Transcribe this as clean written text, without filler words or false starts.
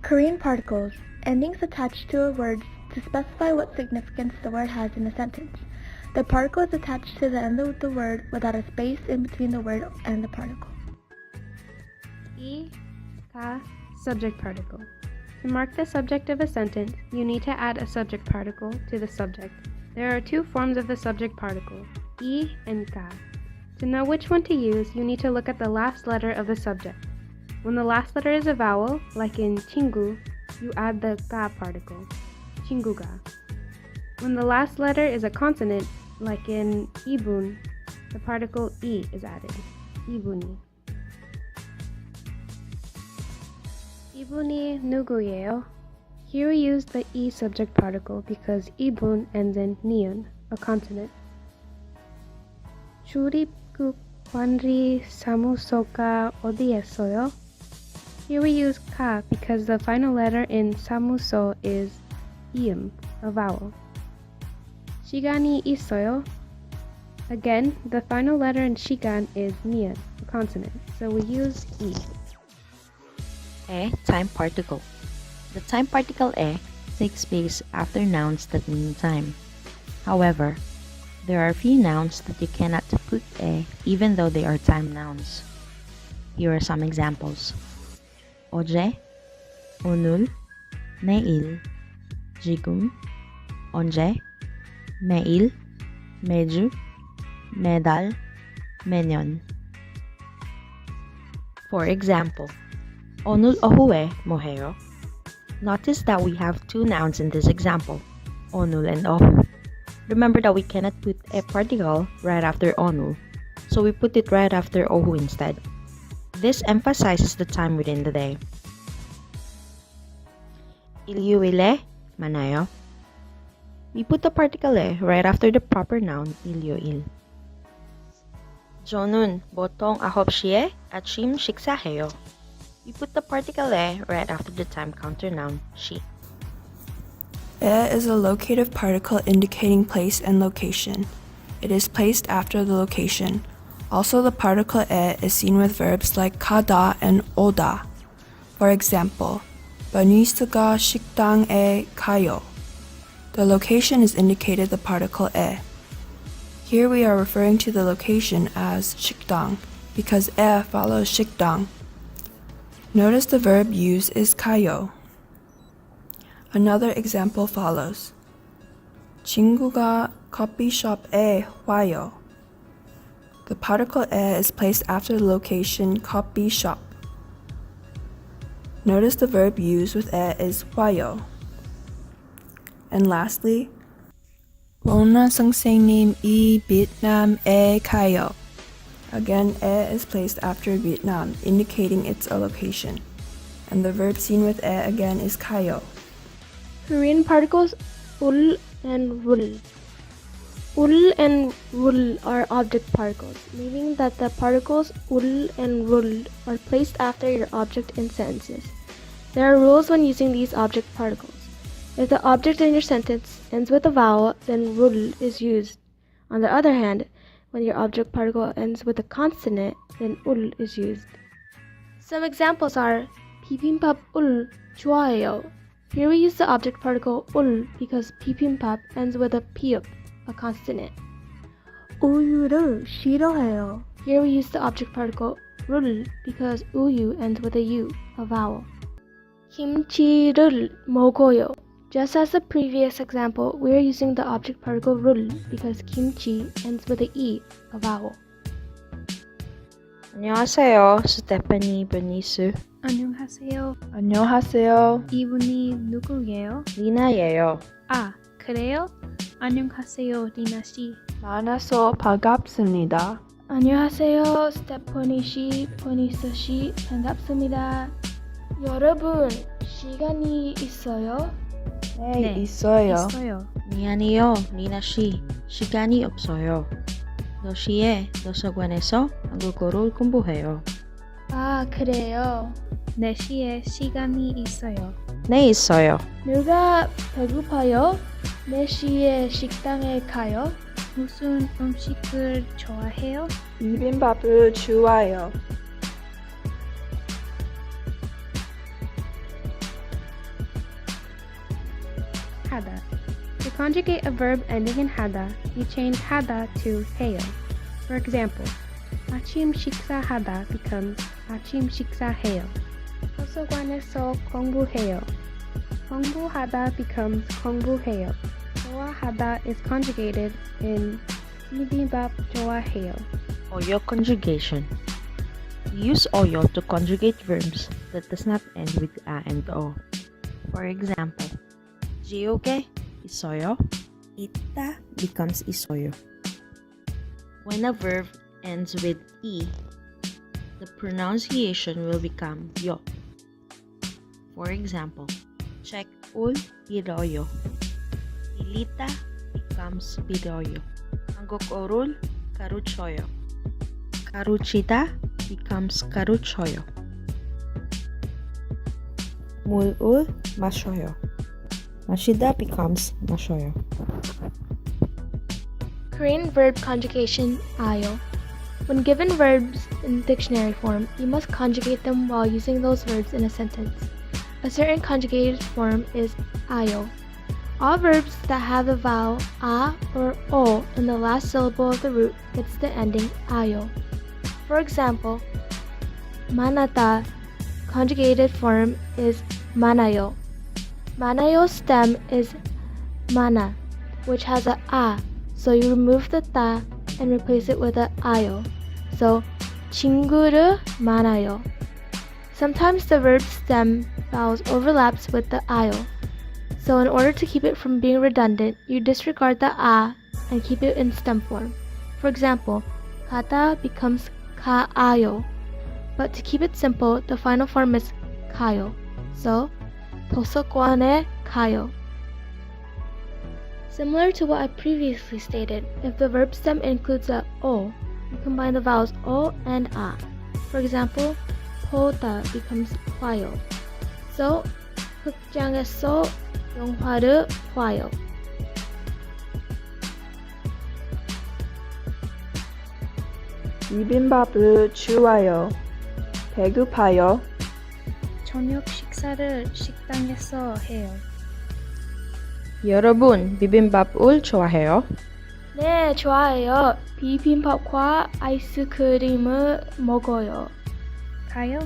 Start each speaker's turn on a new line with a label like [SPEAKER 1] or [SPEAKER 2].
[SPEAKER 1] Korean particles, endings attached to a word to specify what significance the word has in a sentence. The particle is attached to the end of the word without a space in between the word and the particle.
[SPEAKER 2] E, ka, subject particle. To mark the subject of a sentence, you need to add a subject particle to the subject. There are two forms of the subject particle, e and ka. To know which one to use, you need to look at the last letter of the subject. When the last letter is a vowel, like in 친구, you add the ka particle, 친구가. When the last letter is a consonant, like in 이분, the particle e is added, 이분이. 이분이 누구예요? Here we use the e subject particle because 이분 ends in niun, a consonant. 출입국 관리 사무소가 어디였어요? Here we use ka because the final letter in 사무소 is ium, a vowel. 시간이 있어요? Again, the final letter in 시간 is niun, a consonant, so we use e.
[SPEAKER 3] Time particle. The time particle takes place after nouns that mean time. However, there are few nouns that you cannot put even though they are time nouns. Here are some examples. 어제, 오늘, 내일, 지금, 언제, 매일, 매주, 매달, 매년. For example, 오늘 오후에 뭐 해요? Notice that we have two nouns in this example, 오늘 and 오후. Remember that we cannot put a particle right after 오늘, so we put it right after 오후 instead. This emphasizes the time within the day. 일요일에 만나요. We put the particle right after the proper noun, 일요일. 저는 보통 9시에 아침 식사해요. We put the particle right after the time counter noun, she.
[SPEAKER 4] Is a locative particle indicating place and location. It is placed after the location. Also, the particle is seen with verbs like 가다 and 오다. For example, 버니스가 식당에 가요. The location is indicated the particle 에. Here we are referring to the location as 식당 because 에 follows 식당. Notice the verb used is 가요. Another example follows. 친구가 커피숍에 와요. The particle 에 is placed after the location coffee shop. Notice the verb used with 에 is 와요. And lastly, 원어 선생님이 베트남에 가요. Again, 에 is placed after Vietnam, indicating its location. And the verb seen with 에 again is 가요.
[SPEAKER 2] Korean particles ul and rul. Ul and rul are object particles, meaning that the particles ul and rul are placed after your object in sentences. There are rules when using these object particles. If the object in your sentence ends with a vowel, then rul is used. On the other hand, when your object particle ends with a consonant, then ul is used. Some examples are 비빔밥 ul 좋아해요. Here we use the object particle ul because 비빔밥 ends with a piup, a consonant.
[SPEAKER 1] 우유를 싫어해요.
[SPEAKER 2] Here we use the object particle 룰 because 우유 ends with a u, a vowel. 김치를 먹어요. Just as the previous example, we are using the object particle 룰 because kimchi ends with a e, a vowel.
[SPEAKER 3] 안녕하세요, 스테파니 베니스.
[SPEAKER 2] 안녕하세요.
[SPEAKER 4] 안녕하세요.
[SPEAKER 2] 이분이 누구예요?
[SPEAKER 3] 리나예요.
[SPEAKER 2] 아, 그래요? 안녕하세요, 리나 씨.
[SPEAKER 4] 만나서 반갑습니다.
[SPEAKER 2] 안녕하세요, 스테파니 씨, 버니스 씨. 반갑습니다. 여러분, 시간이 있어요?
[SPEAKER 4] 네, 있어요.
[SPEAKER 3] 미안해요, 리나 씨. 시간이 없어요. 2시에 도서관에서 한국어를 공부해요.
[SPEAKER 2] 아, 그래요? 4시에 시간이 있어요.
[SPEAKER 3] 네, 있어요.
[SPEAKER 2] 누가 배고파요? 4시에 식당에 가요? 무슨 음식을 좋아해요?
[SPEAKER 4] 비빔밥을 좋아해요.
[SPEAKER 2] conjugate a verb ending in hada, you change hada to heyo. For example, 아침 식사하다 becomes 아침 식사해요. 도서관에서 공부해요. 공부하다 becomes 공부해요. 좋아하다 is conjugated in 비빔밥 좋아해요.
[SPEAKER 3] Oyo conjugation. We use oyo to conjugate verbs that does not end with a and o. For example, jiuge, isoyo. Ita becomes isoyo. When a verb ends with e, the pronunciation will become yo. For example, check ul biroyo. Ilita becomes biroyo. Anggok orul karuchoyo. Karuchita becomes karuchoyo. Mulul mashoyo. Mashida becomes mashoyo.
[SPEAKER 2] Korean verb conjugation, ayo. When given verbs in dictionary form, you must conjugate them while using those verbs in a sentence. A certain conjugated form is ayo. All verbs that have the vowel a or o in the last syllable of the root gets the ending ayo. For example, manata conjugated form is manayo. Manayo's stem is mana, which has a a, so you remove the ta and replace it with a ayo. So, 친구를 많아요. Sometimes the verb stem vowels overlaps with the ayo. So in order to keep it from being redundant, you disregard the a and keep it in stem form. For example, 가다 becomes 가아요. But to keep it simple, the final form is 가요. So, 도서관에 가요. Similar to what I previously stated, if the verb stem includes a o, you combine the vowels o and a. For example, 보다 becomes 봐요. So, 극장에서 영화를 봐요.
[SPEAKER 4] 비빔밥을 주워요. 배고파요.
[SPEAKER 2] 저녁 식사를 식당에서 해요.
[SPEAKER 3] 여러분, 비빔밥을 좋아해요?
[SPEAKER 2] 네, 좋아해요. 비빔밥과 아이스크림을 먹어요. 가요?